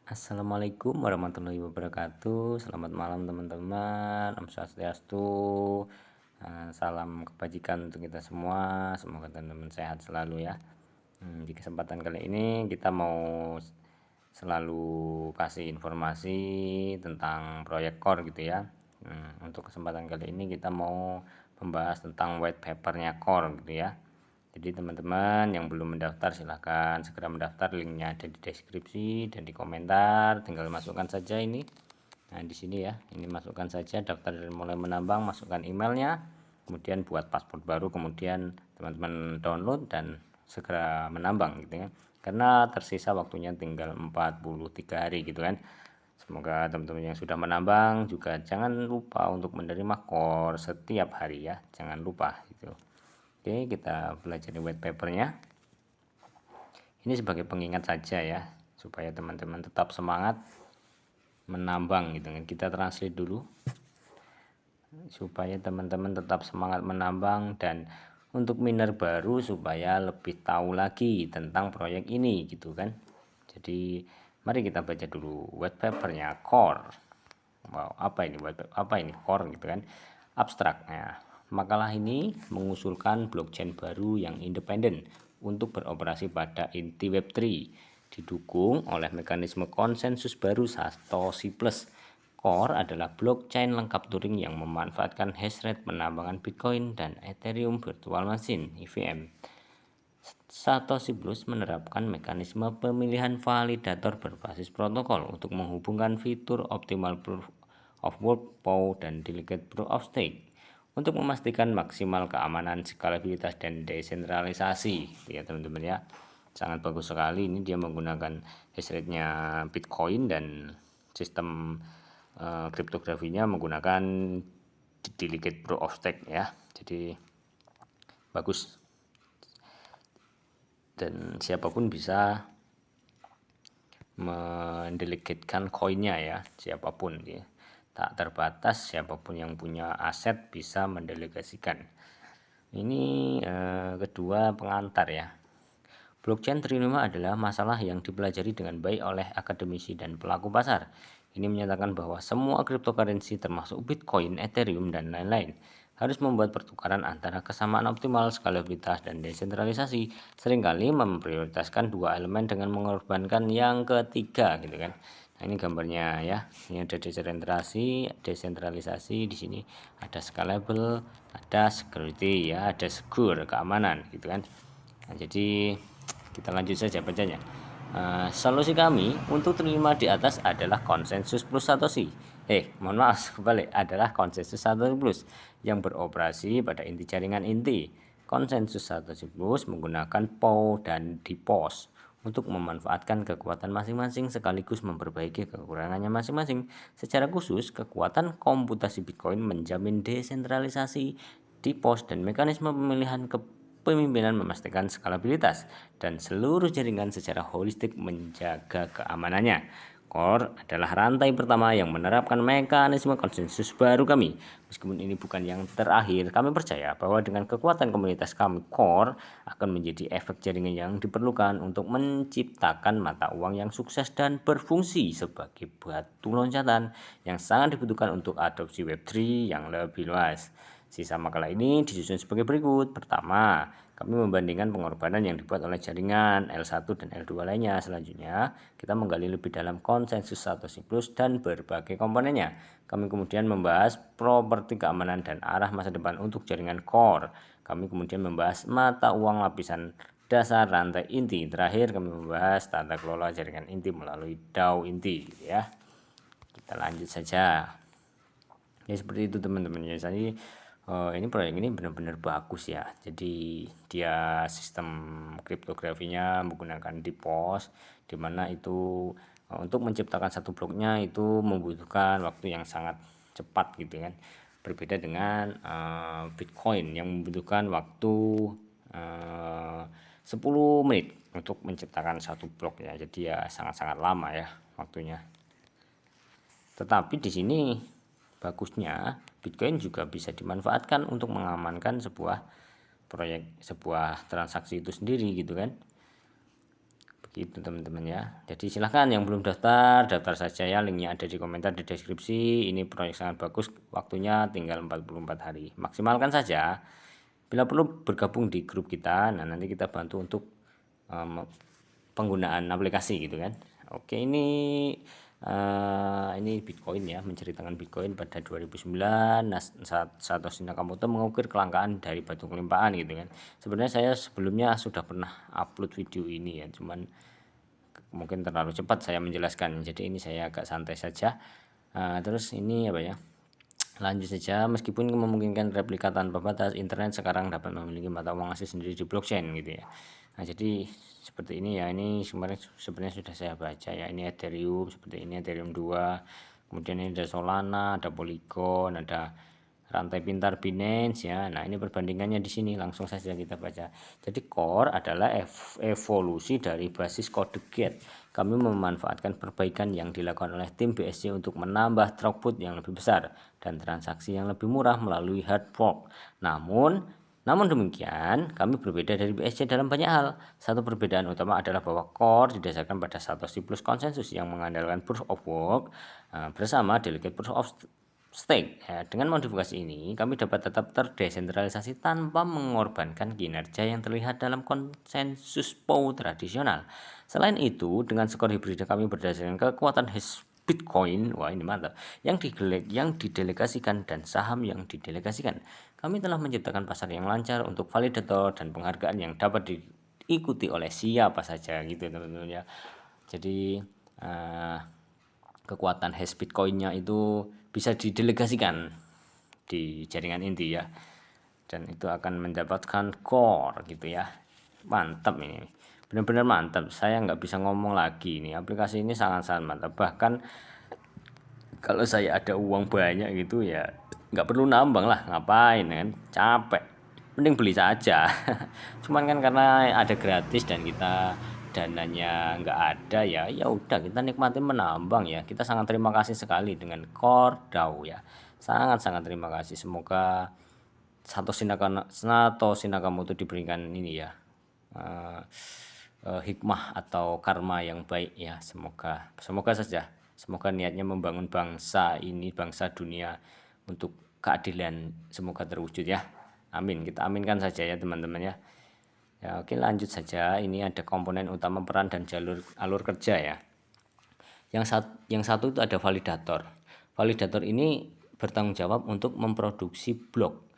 Assalamualaikum warahmatullahi wabarakatuh. Selamat malam teman-teman. Om Swastiastu. Salam kebajikan untuk kita semua. Semoga teman-teman sehat selalu ya. Di kesempatan kali ini kita mau selalu kasih informasi tentang proyek core gitu ya. Untuk kesempatan kali ini kita mau membahas tentang white papernya core gitu ya. Jadi teman-teman yang belum mendaftar silahkan segera mendaftar, linknya ada di deskripsi dan di komentar, tinggal masukkan saja ini. Nah di sini ya, ini masukkan saja daftar dan mulai menambang, masukkan emailnya, kemudian buat paspor baru, kemudian teman-teman download dan segera menambang gitu ya. Karena tersisa waktunya tinggal 43 hari gitu kan. Semoga teman-teman yang sudah menambang juga jangan lupa untuk menerima core setiap hari ya, jangan lupa gitu. Oke, kita pelajari white papernya. Ini sebagai pengingat saja ya, supaya teman-teman tetap semangat menambang gitu kan. Kita translate dulu supaya teman-teman tetap semangat menambang, dan untuk miner baru supaya lebih tahu lagi tentang proyek ini gitu kan. Jadi mari kita baca dulu white papernya core. Wow, apa ini white paper, apa ini core gitu kan. Abstraknya, makalah ini mengusulkan blockchain baru yang independen untuk beroperasi pada inti Web3, didukung oleh mekanisme konsensus baru Satoshi Plus. Core adalah blockchain lengkap Turing yang memanfaatkan hash rate penambangan Bitcoin dan Ethereum Virtual Machine (EVM). Satoshi Plus menerapkan mekanisme pemilihan validator berbasis protokol untuk menghubungkan fitur optimal proof of work (POW) dan delegate proof of stake untuk memastikan maksimal keamanan, skalabilitas, dan desentralisasi. Ya teman-teman ya, sangat bagus sekali. Ini dia menggunakan hash rate-nya Bitcoin dan sistem kriptografinya menggunakan delegate proof of stake ya. Jadi bagus, dan siapapun bisa mendelegatkan koinnya ya, siapapun ya, tak terbatas, siapapun yang punya aset bisa mendelegasikan. Ini kedua pengantar ya. Blockchain Trinoma adalah masalah yang dipelajari dengan baik oleh akademisi dan pelaku pasar. Ini menyatakan bahwa semua cryptocurrency termasuk Bitcoin, Ethereum, dan lain-lain harus membuat pertukaran antara kesamaan optimal, skalabilitas, dan desentralisasi. Seringkali memprioritaskan dua elemen dengan mengorbankan yang ketiga gitu kan. Nah, ini gambarnya ya. Ini ada desentralisasi, di sini ada scalable, ada security ya, ada secure, keamanan gitu kan. Nah, jadi kita lanjut saja bacanya. Solusi kami untuk terima di atas adalah konsensus plus Satoshi. Mohon maaf, kembali, adalah konsensus Satoshi plus yang beroperasi pada inti jaringan inti. Konsensus Satoshi plus menggunakan POW dan DPoS untuk memanfaatkan kekuatan masing-masing sekaligus memperbaiki kekurangannya masing-masing. Secara khusus, kekuatan komputasi Bitcoin menjamin desentralisasi, DPoS, dan mekanisme pemilihan pemimpinan memastikan skalabilitas, dan seluruh jaringan secara holistik menjaga keamanannya. Core adalah rantai pertama yang menerapkan mekanisme konsensus baru kami. Meskipun ini bukan yang terakhir, kami percaya bahwa dengan kekuatan komunitas kami, Core akan menjadi efek jaringan yang diperlukan untuk menciptakan mata uang yang sukses dan berfungsi sebagai batu loncatan yang sangat dibutuhkan untuk adopsi Web3 yang lebih luas. Sisa makalah ini disusun sebagai berikut. Pertama, kami membandingkan pengorbanan yang dibuat oleh jaringan L1 dan L2 lainnya. Selanjutnya, kita menggali lebih dalam konsensus Satoshi Plus dan berbagai komponennya. Kami kemudian membahas properti keamanan dan arah masa depan untuk jaringan core. Kami kemudian membahas mata uang lapisan dasar rantai inti. Terakhir, kami membahas tata kelola jaringan inti melalui DAO inti ya. Kita lanjut saja. Ya seperti itu teman-teman ya. Jadi ini proyek ini benar-benar bagus ya. Jadi dia sistem kriptografinya menggunakan DPoS, dimana itu untuk menciptakan satu bloknya itu membutuhkan waktu yang sangat cepat gitu kan. Berbeda dengan Bitcoin yang membutuhkan waktu 10 menit untuk menciptakan satu blok ya. Jadi ya sangat-sangat lama ya waktunya. Tetapi di sini bagusnya Bitcoin juga bisa dimanfaatkan untuk mengamankan sebuah proyek, sebuah transaksi itu sendiri gitu kan. gitu teman-teman ya. Jadi silahkan yang belum daftar saja ya, linknya ada di komentar di deskripsi. Ini proyek sangat bagus, waktunya tinggal 44 hari, maksimalkan saja. Bila perlu bergabung di grup kita, nah nanti kita bantu untuk penggunaan aplikasi gitu kan. Oke, ini Bitcoin ya, menceritakan Bitcoin pada 2009. Satoshi Nakamoto mengukir kelangkaan dari batu kelimpahan gitu kan. Sebenarnya saya sebelumnya sudah pernah upload video ini ya, cuman mungkin terlalu cepat saya menjelaskan, jadi ini saya agak santai saja. Terus ini apa ya, lanjut saja. Meskipun memungkinkan replika tanpa batas, internet sekarang dapat memiliki mata uang asli sendiri di blockchain gitu ya. Nah jadi seperti ini ya, ini sebenarnya sudah saya baca ya. Ini Ethereum, seperti ini Ethereum 2, kemudian ini ada Solana, ada Polygon, ada rantai pintar Binance ya. Nah ini perbandingannya di sini, langsung saja kita baca. Jadi core adalah evolusi dari basis kode GET. Kami memanfaatkan perbaikan yang dilakukan oleh tim BSC untuk menambah throughput yang lebih besar dan transaksi yang lebih murah melalui hard fork. Namun demikian, kami berbeda dari BSC dalam banyak hal. Satu perbedaan utama adalah bahwa core didasarkan pada Satoshi plus konsensus yang mengandalkan proof of work bersama delegate proof of stake. Ya, dengan modifikasi ini, kami dapat tetap terdesentralisasi tanpa mengorbankan kinerja yang terlihat dalam konsensus POW tradisional. Selain itu, dengan skor hibrida kami berdasarkan kekuatan hash Bitcoin, wah ini mantap, yang didelegasikan dan saham yang didelegasikan. Kami telah menciptakan pasar yang lancar untuk validator dan penghargaan yang dapat diikuti oleh siapa saja gitu teman-teman ya. Jadi kekuatan hash Bitcoinnya itu bisa didelegasikan di jaringan inti ya, dan itu akan mendapatkan core gitu ya. Mantap, ini benar-benar mantap, saya nggak bisa ngomong lagi. Ini aplikasi ini sangat-sangat mantap. Bahkan kalau saya ada uang banyak gitu ya nggak perlu nambang lah, ngapain kan, capek, mending beli saja. Cuman kan karena ada gratis dan kita dananya nggak ada ya, ya udah kita nikmati menambang ya. Kita sangat terima kasih sekali dengan Core DAO ya, sangat-sangat terima kasih. Semoga Satoshi Nakamoto diberikan ini ya, hikmah atau karma yang baik ya. Semoga saja, semoga niatnya membangun bangsa ini, bangsa dunia, untuk keadilan semoga terwujud ya. Amin, kita aminkan saja ya teman-teman ya. Ya oke, lanjut saja. Ini ada komponen utama, peran dan alur kerja ya. Yang satu itu ada validator. Validator ini bertanggung jawab untuk memproduksi blok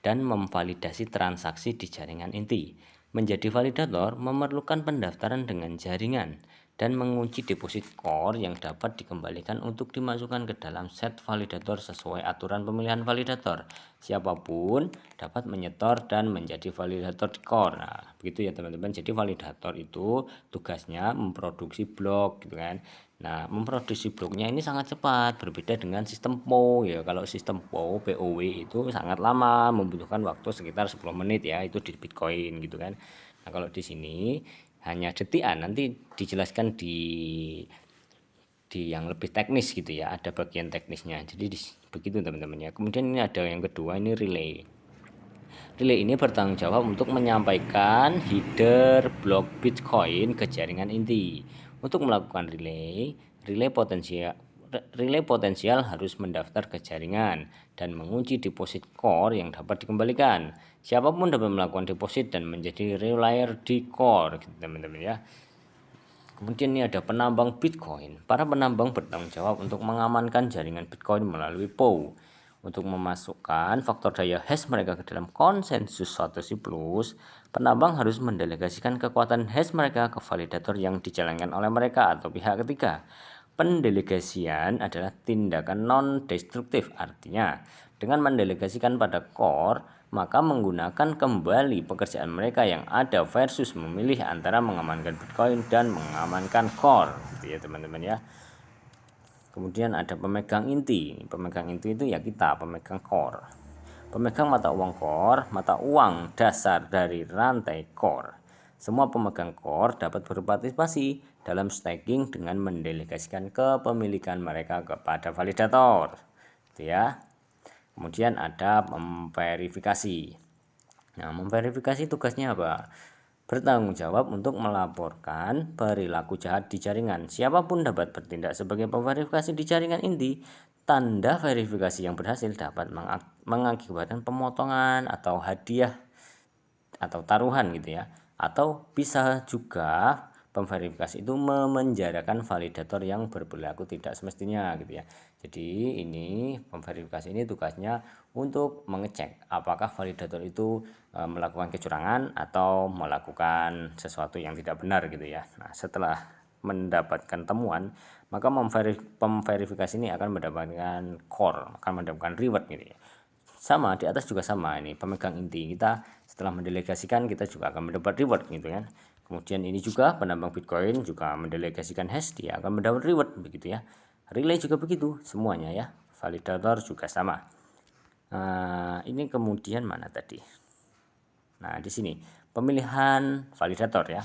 dan memvalidasi transaksi di jaringan inti. Menjadi validator memerlukan pendaftaran dengan jaringan dan mengunci deposit core yang dapat dikembalikan untuk dimasukkan ke dalam set validator sesuai aturan pemilihan validator. Siapapun dapat menyetor dan menjadi validator di core. Nah, begitu ya teman-teman. Jadi validator itu tugasnya memproduksi blok gitu kan. Nah, memproduksi bloknya ini sangat cepat, berbeda dengan sistem POW ya. Kalau sistem POW itu sangat lama, membutuhkan waktu sekitar 10 menit ya, itu di Bitcoin gitu kan. Nah, kalau di sini hanya detikan, nanti dijelaskan di yang lebih teknis gitu ya, ada bagian teknisnya. Jadi begitu teman-teman ya. Kemudian ini ada yang kedua, ini relay. Relay ini bertanggung jawab untuk menyampaikan header blok Bitcoin ke jaringan inti. Untuk melakukan relay potensial harus mendaftar ke jaringan dan mengunci deposit core yang dapat dikembalikan. Siapapun dapat melakukan deposit dan menjadi relayer di core gitu teman-teman ya. Kemudian ini ada penambang Bitcoin. Para penambang bertanggung jawab untuk mengamankan jaringan Bitcoin melalui POW. Untuk memasukkan faktor daya hash mereka ke dalam konsensus Satoshi Plus, penambang harus mendelegasikan kekuatan hash mereka ke validator yang dijalankan oleh mereka atau pihak ketiga. Pendelegasian adalah tindakan non-destruktif, artinya dengan mendelegasikan pada core, maka menggunakan kembali pekerjaan mereka yang ada versus memilih antara mengamankan Bitcoin dan mengamankan core gitu ya teman-teman ya. Kemudian ada pemegang inti. Pemegang inti itu ya kita, pemegang core. Pemegang mata uang core, mata uang dasar dari rantai core. Semua pemegang core dapat berpartisipasi dalam staking dengan mendelegasikan kepemilikan mereka kepada validator. Itu ya. Kemudian ada memverifikasi. Nah, memverifikasi tugasnya apa? bertanggung jawab untuk melaporkan perilaku jahat di jaringan. Siapapun dapat bertindak sebagai pemverifikasi di jaringan inti. Tanda verifikasi yang berhasil dapat mengakibatkan pemotongan atau hadiah atau taruhan gitu ya. Atau bisa juga pemverifikasi itu memenjarakan validator yang berperilaku tidak semestinya gitu ya. Jadi ini pemverifikasi ini tugasnya untuk mengecek apakah validator itu melakukan kecurangan atau melakukan sesuatu yang tidak benar gitu ya. Nah, setelah mendapatkan temuan, maka pemverifikasi ini akan mendapatkan core, akan mendapatkan reward gitu ya. Sama di atas juga sama, ini pemegang inti kita setelah mendelegasikan kita juga akan mendapat reward gitu kan. Kemudian ini juga penambang Bitcoin juga mendelegasikan hash, dia akan mendapat reward begitu ya. Relay juga begitu semuanya ya. Validator juga sama. Ini kemudian mana tadi? Nah, di sini pemilihan validator ya.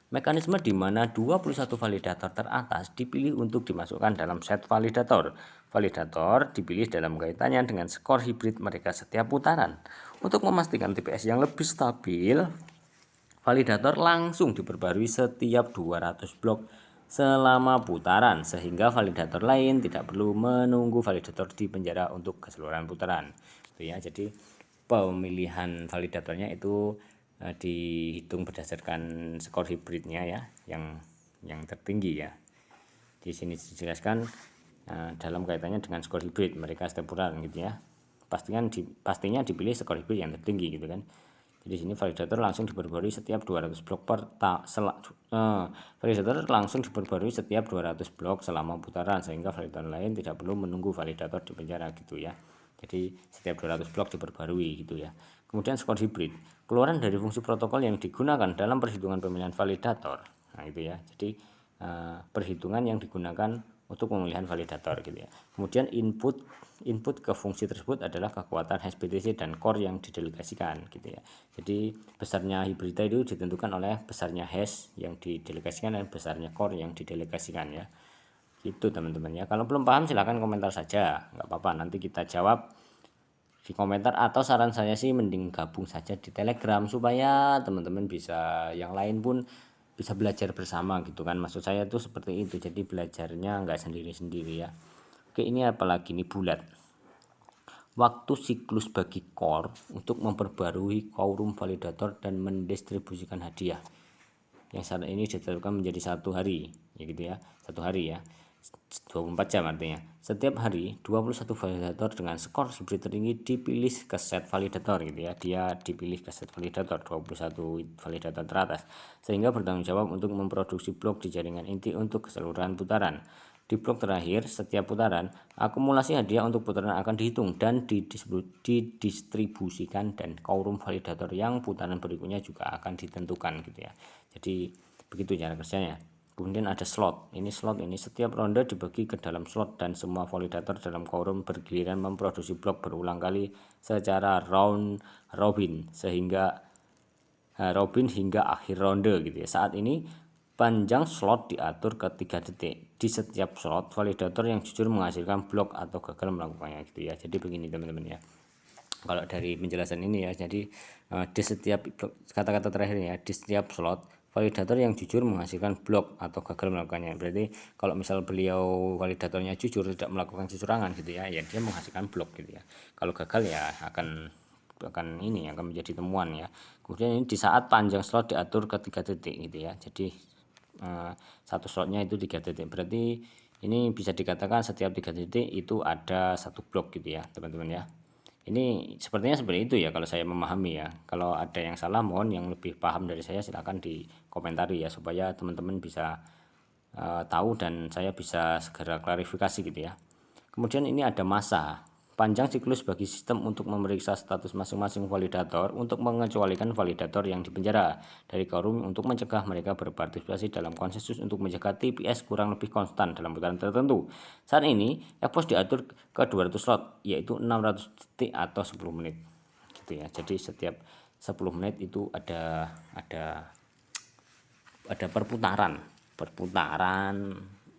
Mekanisme di mana 21 validator teratas dipilih untuk dimasukkan dalam set validator. Validator dipilih dalam kaitannya dengan skor hibrid mereka setiap putaran. Untuk memastikan TPS yang lebih stabil, validator langsung diperbarui setiap 200 blok selama putaran, sehingga validator lain tidak perlu menunggu validator di penjara untuk keseluruhan putaran. Itu ya, jadi pemilihan validatornya itu dihitung berdasarkan skor hibridnya ya, yang tertinggi ya. Di sini dijelaskan dalam kaitannya dengan skor hibrid mereka setiap putaran gitu ya. Pastinya dipilih skor hibrid yang tertinggi gitu kan. Jadi sini validator langsung diperbarui setiap 200 blok validator langsung diperbarui setiap 200 blok selama putaran, sehingga validator lain tidak perlu menunggu validator di penjara gitu ya. Jadi setiap 200 blok diperbarui gitu ya. Kemudian skor hibrid, keluaran dari fungsi protokol yang digunakan dalam perhitungan pemilihan validator. Nah itu ya, jadi perhitungan yang digunakan untuk pemilihan validator gitu ya. Kemudian input ke fungsi tersebut adalah kekuatan hash BTC dan core yang didelegasikan gitu ya. Jadi besarnya hibrida itu ditentukan oleh besarnya hash yang didelegasikan dan besarnya core yang didelegasikan ya. Gitu teman-teman ya. Kalau belum paham silahkan komentar saja, nggak apa-apa, nanti kita jawab di komentar, atau saran saya sih mending gabung saja di Telegram supaya teman-teman bisa, yang lain pun bisa belajar bersama gitu kan. Maksud saya tuh seperti itu, jadi belajarnya nggak sendiri-sendiri ya. Oke, ini apalagi ini bulat. Waktu siklus bagi core untuk memperbarui quorum validator dan mendistribusikan hadiah yang saat ini ditetapkan menjadi 1 hari ya gitu ya, 1 hari ya, 24 jam artinya. Setiap hari 21 validator dengan skor hibrid tertinggi dipilih ke set validator gitu ya. Dia dipilih ke set validator 21 validator teratas, sehingga bertanggung jawab untuk memproduksi blok di jaringan inti untuk keseluruhan putaran. Di blok terakhir setiap putaran, akumulasi hadiah untuk putaran akan dihitung dan didistribusikan, dan quorum validator yang putaran berikutnya juga akan ditentukan gitu ya. Jadi begitu cara kerjanya. Kemudian ada slot. Ini setiap ronde dibagi ke dalam slot dan semua validator dalam quorum bergiliran memproduksi blok berulang kali secara round robin hingga akhir ronde gitu ya. Saat ini panjang slot diatur ke 3 detik. Di setiap slot validator yang jujur menghasilkan blok atau gagal melakukannya gitu ya. Jadi begini teman-teman ya. Kalau dari penjelasan ini ya, jadi di setiap kata-kata terakhirnya, di setiap slot validator yang jujur menghasilkan blok atau gagal melakukannya. Berarti kalau misal beliau validatornya jujur, tidak melakukan kecurangan gitu ya, ya dia menghasilkan blok gitu ya. Kalau gagal ya akan menjadi temuan ya. Kemudian ini di saat panjang slot diatur ke 3 titik gitu ya. Jadi satu slotnya itu 3 titik. Berarti ini bisa dikatakan setiap 3 titik itu ada 1 blok gitu ya, teman-teman ya. Ini sepertinya seperti itu ya kalau saya memahami ya. Kalau ada yang salah, mohon yang lebih paham dari saya silakan dikomentari ya, supaya teman-teman bisa tahu dan saya bisa segera klarifikasi gitu ya. Kemudian ini ada masa panjang siklus bagi sistem untuk memeriksa status masing-masing validator untuk mengecualikan validator yang dipenjara dari quorum untuk mencegah mereka berpartisipasi dalam konsensus untuk menjaga TPS kurang lebih konstan dalam putaran tertentu. Saat ini EPOS diatur ke 200 slot, yaitu 600 detik atau 10 menit gitu ya. Jadi setiap 10 menit itu ada perputaran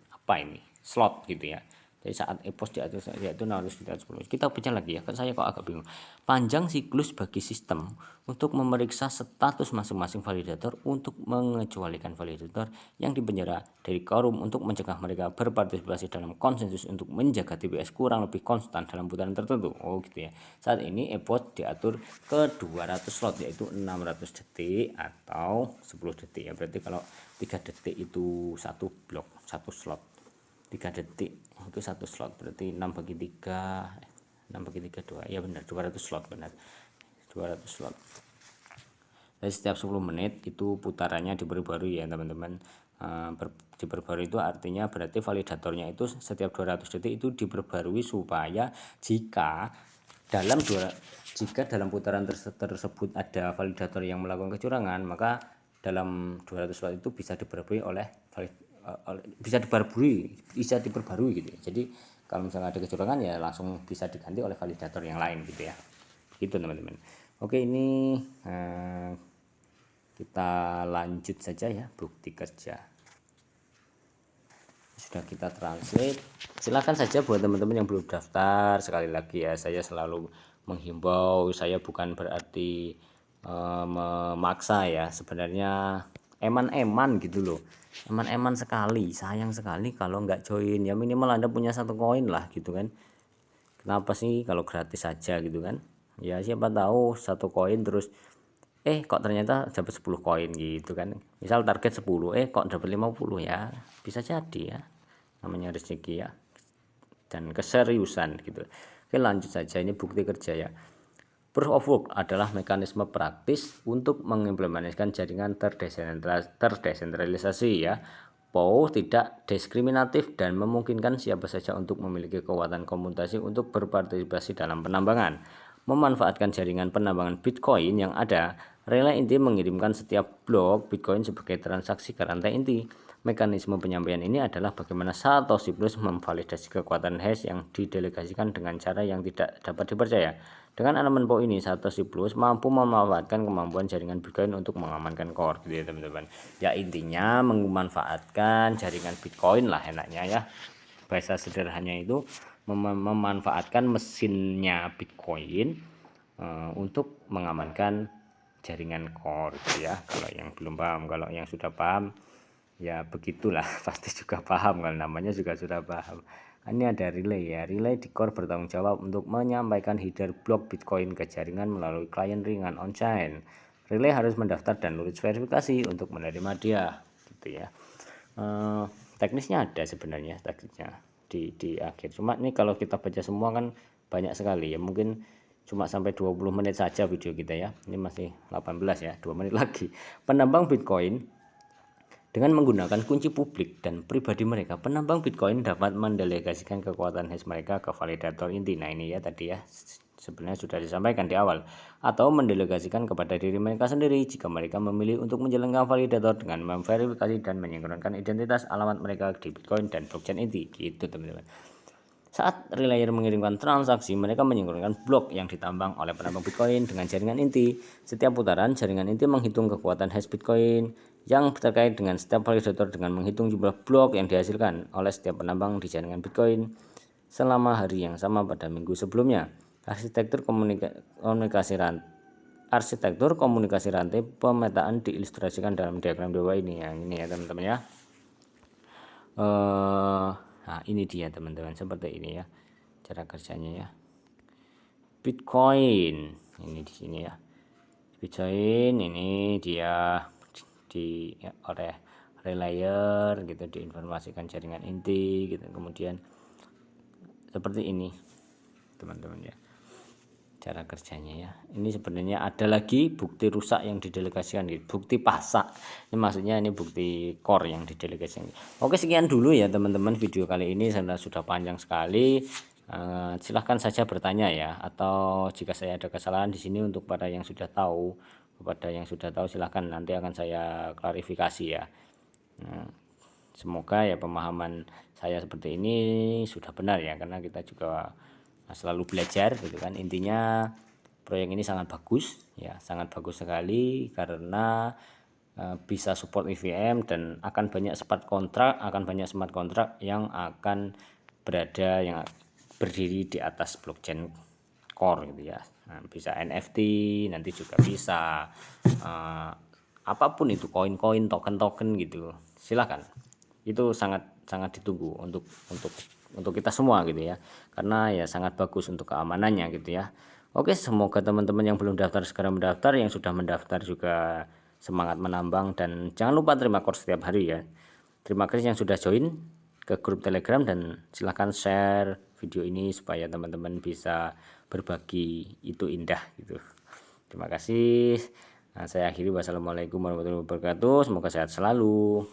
apa ini slot gitu ya. Jadi saat EPOS diatur yaitu 610. Kita baca lagi ya, kan saya kok agak bingung. Panjang siklus bagi sistem untuk memeriksa status masing-masing validator untuk mengecualikan validator yang dipenjara dari quorum untuk mencegah mereka berpartisipasi dalam konsensus untuk menjaga TPS kurang lebih konstan dalam putaran tertentu. Oh gitu ya. Saat ini EPOS diatur ke 200 slot yaitu 600 detik atau 10 detik ya. Berarti kalau 3 detik itu satu blok, satu slot. 3 detik itu satu slot, berarti 6 bagi 3 2 ya benar 200 slot, benar 200 slot. Jadi setiap 10 menit itu putarannya diperbarui ya teman-teman. Diperbarui itu artinya berarti validatornya itu setiap 200 detik itu diperbarui supaya jika dalam putaran tersebut ada validator yang melakukan kecurangan, maka dalam 200 slot itu bisa diperbarui bisa diperbarui gitu ya. Jadi kalau misalnya ada kecurangan ya langsung bisa diganti oleh validator yang lain gitu ya. Gitu teman-teman. Oke, ini kita lanjut saja ya, bukti kerja. Sudah kita translate. Silakan saja buat teman-teman yang belum daftar, sekali lagi ya, saya selalu menghimbau, saya bukan berarti memaksa ya, sebenarnya eman-eman gitu loh, eman-eman sekali, sayang sekali kalau nggak join ya, minimal Anda punya 1 koin lah gitu kan. Kenapa sih kalau gratis saja gitu kan ya, siapa tahu 1 koin terus kok ternyata dapat 10 koin gitu kan, misal target 10 kok dapat 50 ya, bisa jadi ya, namanya rezeki ya dan keseriusan gitu. Oke, lanjut saja, ini bukti kerja ya. Proof of work adalah mekanisme praktis untuk mengimplementasikan jaringan terdesentralisasi ya. POW tidak diskriminatif dan memungkinkan siapa saja untuk memiliki kekuatan komputasi untuk berpartisipasi dalam penambangan. Memanfaatkan jaringan penambangan Bitcoin yang ada, relay inti mengirimkan setiap blok Bitcoin sebagai transaksi ke rantai inti. Mekanisme penyampaian ini adalah bagaimana Satoshi Plus memvalidasi kekuatan hash yang didelegasikan dengan cara yang tidak dapat dipercaya. Dengan elemen POW ini, Satoshi Plus mampu memanfaatkan kemampuan jaringan Bitcoin untuk mengamankan core gitu ya teman-teman. Ya intinya memanfaatkan jaringan Bitcoin lah enaknya ya. Bahasa sederhananya itu memanfaatkan mesinnya Bitcoin untuk mengamankan jaringan core gitu ya. Kalau yang belum paham, kalau yang sudah paham ya begitulah, pasti juga paham kalau namanya juga sudah paham. Ini ada relay ya, relay di core bertanggung jawab untuk menyampaikan header blok Bitcoin ke jaringan melalui klien ringan on-chain. Relay harus mendaftar dan lulus verifikasi untuk menerima dia gitu ya. Teknisnya ada sebenarnya teknisnya di akhir, cuma ini kalau kita baca semua kan banyak sekali ya, mungkin cuma sampai 20 menit saja video kita ya, ini masih 18 ya, 2 menit lagi. Penambang Bitcoin dengan menggunakan kunci publik dan pribadi mereka, penambang Bitcoin dapat mendelegasikan kekuatan hash mereka ke validator inti. Nah ini ya tadi ya, sebenarnya sudah disampaikan di awal, atau mendelegasikan kepada diri mereka sendiri jika mereka memilih untuk menjalankan validator dengan memverifikasi dan menyingkronkan identitas alamat mereka di Bitcoin dan blockchain inti. Gitu teman-teman. Saat relayer mengirimkan transaksi, mereka menyingkronkan blok yang ditambang oleh penambang Bitcoin dengan jaringan inti. Setiap putaran, jaringan inti menghitung kekuatan hash Bitcoin yang terkait dengan setiap validator dengan menghitung jumlah blok yang dihasilkan oleh setiap penambang di jaringan Bitcoin selama hari yang sama pada minggu sebelumnya. Arsitektur komunikasi rantai pemetaan diilustrasikan dalam diagram di bawah ini ya. Ini ya teman-teman ya. Nah ini dia teman-teman, seperti ini ya cara kerjanya ya. Bitcoin ini di sini ya, Bitcoin ini dia oleh relayer gitu diinformasikan jaringan inti gitu, kemudian seperti ini teman-teman ya cara kerjanya ya. Ini sebenarnya ada lagi bukti rusak yang didelegasikan, bukti pasak. Ini maksudnya ini bukti core yang didelegasikan. Oke, sekian dulu ya teman-teman video kali ini, saya sudah panjang sekali. Silahkan saja bertanya ya, atau jika saya ada kesalahan di sini untuk pada yang sudah tahu, silahkan nanti akan saya klarifikasi ya. Semoga ya pemahaman saya seperti ini sudah benar ya, karena kita juga selalu belajar gitu kan. Intinya proyek ini sangat bagus ya, sangat bagus sekali karena bisa support EVM dan akan banyak smart kontrak yang akan berada yang berdiri di atas blockchain core gitu ya. Nah, bisa NFT, nanti juga bisa apapun itu, koin-koin, token-token gitu. Silahkan. Itu sangat sangat ditunggu untuk kita semua gitu ya. Karena ya sangat bagus untuk keamanannya gitu ya. Oke, semoga teman-teman yang belum daftar segera mendaftar, yang sudah mendaftar juga semangat menambang, dan jangan lupa terima course setiap hari ya. Terima kasih yang sudah join ke grup Telegram, dan silahkan share video ini supaya teman-teman bisa berbagi, itu indah gitu. Terima kasih. Nah, saya akhiri, wassalamualaikum warahmatullahi wabarakatuh. Semoga sehat selalu.